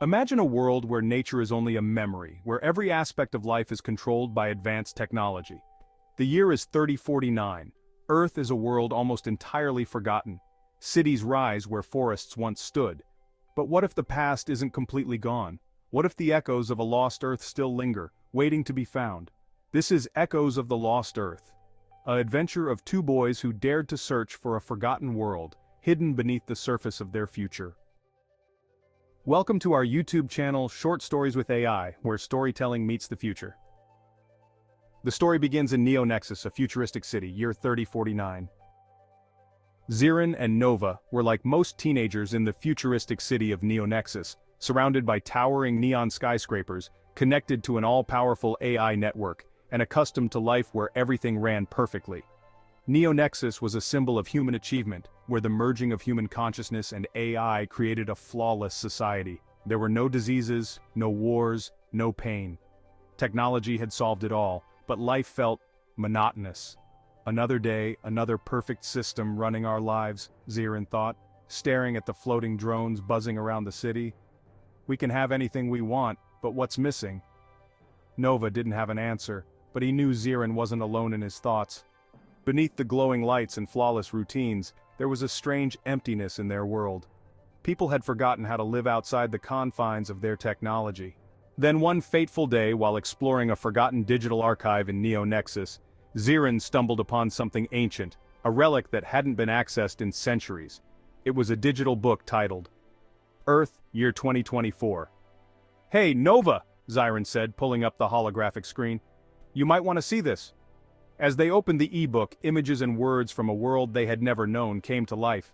Imagine a world where nature is only a memory, where every aspect of life is controlled by advanced technology. The year is 3049. Earth is a world almost entirely forgotten. Cities rise where forests once stood. But what if the past isn't completely gone? What if the echoes of a lost Earth still linger, waiting to be found? This is Echoes of the Lost Earth, an adventure of two boys who dared to search for a forgotten world, hidden beneath the surface of their future. Welcome to our YouTube channel, Short Stories with AI, where storytelling meets the future. The story begins in Neonexus, a futuristic city, year 3049. Zyren and Nova were like most teenagers in the futuristic city of Neonexus, surrounded by towering neon skyscrapers, connected to an all-powerful AI network, and accustomed to life where everything ran perfectly. Neonexus was a symbol of human achievement, where the merging of human consciousness and AI created a flawless society. There were no diseases, no wars, no pain. Technology had solved it all, but life felt monotonous. Another day, another perfect system running our lives, Zyren thought, staring at the floating drones buzzing around the city. We can have anything we want, but what's missing? Nova didn't have an answer, but he knew Zyren wasn't alone in his thoughts. Beneath the glowing lights and flawless routines, there was a strange emptiness in their world. People had forgotten how to live outside the confines of their technology. Then one fateful day, while exploring a forgotten digital archive in Neonexus, Zyren stumbled upon something ancient, a relic that hadn't been accessed in centuries. It was a digital book titled, Earth, Year 2024. "Hey, Nova," Zyren said, pulling up the holographic screen. "You might want to see this." As they opened the e-book, images and words from a world they had never known came to life.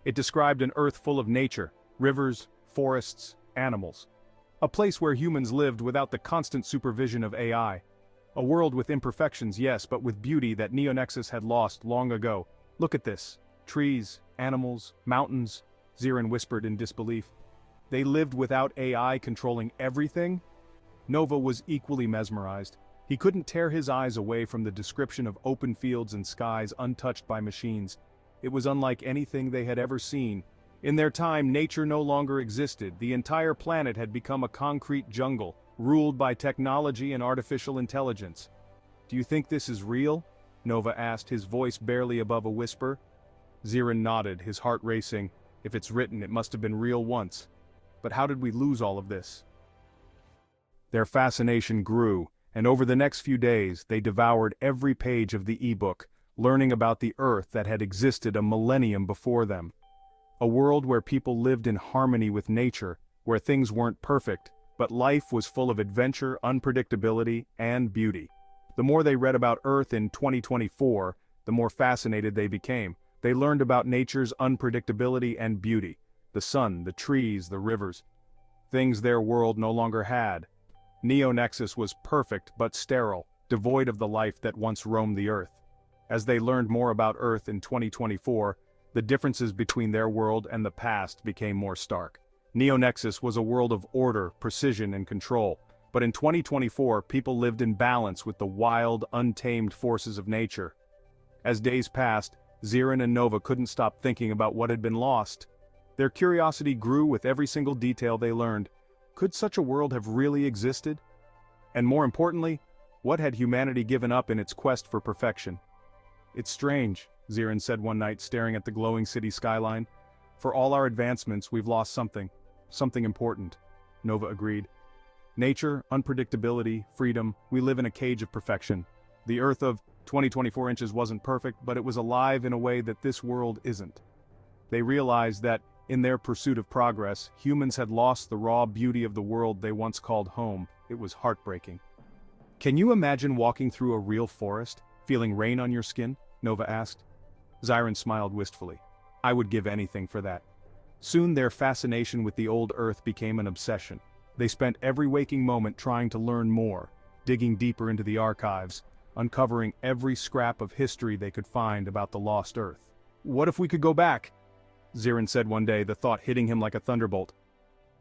It described an Earth full of nature, rivers, forests, animals. A place where humans lived without the constant supervision of AI. A world with imperfections, yes, but with beauty that Neonexus had lost long ago. "Look at this. Trees, animals, mountains," Zyren whispered in disbelief. They lived without AI controlling everything? Nova was equally mesmerized. He couldn't tear his eyes away from the description of open fields and skies untouched by machines. It was unlike anything they had ever seen. In their time, nature no longer existed. The entire planet had become a concrete jungle, ruled by technology and artificial intelligence. "Do you think this is real?" Nova asked, his voice barely above a whisper. Zyren nodded, his heart racing. If it's written, it must have been real once. But how did we lose all of this? Their fascination grew, and over the next few days, they devoured every page of the e-book, learning about the Earth that had existed a millennium before them. A world where people lived in harmony with nature, where things weren't perfect, but life was full of adventure, unpredictability, and beauty. The more they read about Earth in 2024, the more fascinated they became. They learned about nature's unpredictability and beauty. The sun, the trees, the rivers. Things their world no longer had. Neonexus was perfect but sterile, devoid of the life that once roamed the Earth. As they learned more about Earth in 2024, the differences between their world and the past became more stark. Neonexus was a world of order, precision, and control, but in 2024 people lived in balance with the wild, untamed forces of nature. As days passed, Zyren and Nova couldn't stop thinking about what had been lost. Their curiosity grew with every single detail they learned. Could such a world have really existed? And more importantly, what had humanity given up in its quest for perfection? "It's strange," Zyren said one night, staring at the glowing city skyline. "For all our advancements, we've lost something important," Nova agreed. "Nature, unpredictability, freedom, we live in a cage of perfection. The Earth of 2024 inches wasn't perfect, but it was alive in a way that this world isn't." They realized that, in their pursuit of progress, humans had lost the raw beauty of the world they once called home. It was heartbreaking. "Can you imagine walking through a real forest, feeling rain on your skin?" Nova asked. Zyren smiled wistfully. "I would give anything for that." Soon their fascination with the old Earth became an obsession. They spent every waking moment trying to learn more, digging deeper into the archives, uncovering every scrap of history they could find about the lost Earth. "What if we could go back?" Zyren said one day, the thought hitting him like a thunderbolt.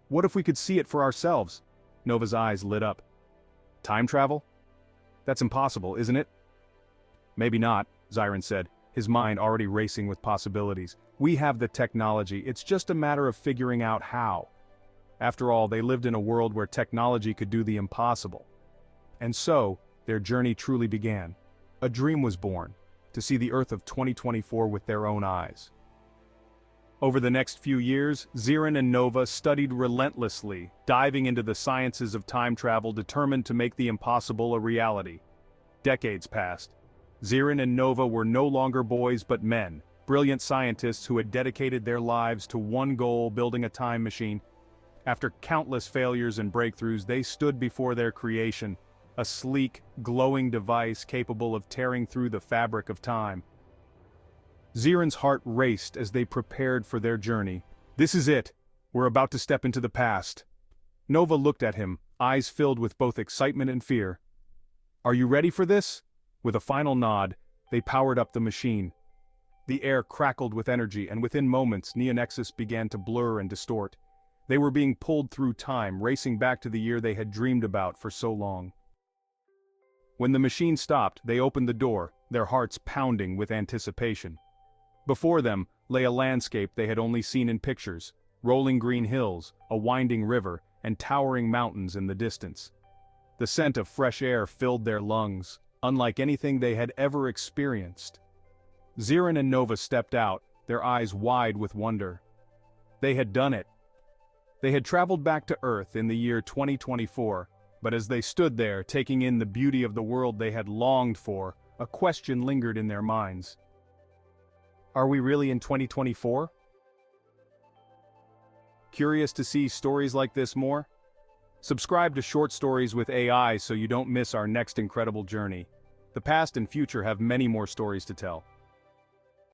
"What if we could see it for ourselves?" Nova's eyes lit up. "Time travel? That's impossible, isn't it?" "Maybe not," Zyren said, his mind already racing with possibilities. "We have the technology, it's just a matter of figuring out how." After all, they lived in a world where technology could do the impossible. And so, their journey truly began. A dream was born, to see the Earth of 2024 with their own eyes. Over the next few years, Zyren and Nova studied relentlessly, diving into the sciences of time travel determined to make the impossible a reality. Decades passed. Zyren and Nova were no longer boys but men, brilliant scientists who had dedicated their lives to one goal: building a time machine. After countless failures and breakthroughs, they stood before their creation, a sleek, glowing device capable of tearing through the fabric of time. Zyren's heart raced as they prepared for their journey. "This is it. We're about to step into the past." Nova looked at him, eyes filled with both excitement and fear. "Are you ready for this?" With a final nod, they powered up the machine. The air crackled with energy, and within moments, Neonexus began to blur and distort. They were being pulled through time, racing back to the year they had dreamed about for so long. When the machine stopped, they opened the door, their hearts pounding with anticipation. Before them lay a landscape they had only seen in pictures: rolling green hills, a winding river, and towering mountains in the distance. The scent of fresh air filled their lungs, unlike anything they had ever experienced. Zyren and Nova stepped out, their eyes wide with wonder. They had done it. They had traveled back to Earth in the year 2024, but as they stood there, taking in the beauty of the world they had longed for, a question lingered in their minds. Are we really in 2024? Curious to see stories like this more? Subscribe to Short Stories with AI so you don't miss our next incredible journey. The past and future have many more stories to tell.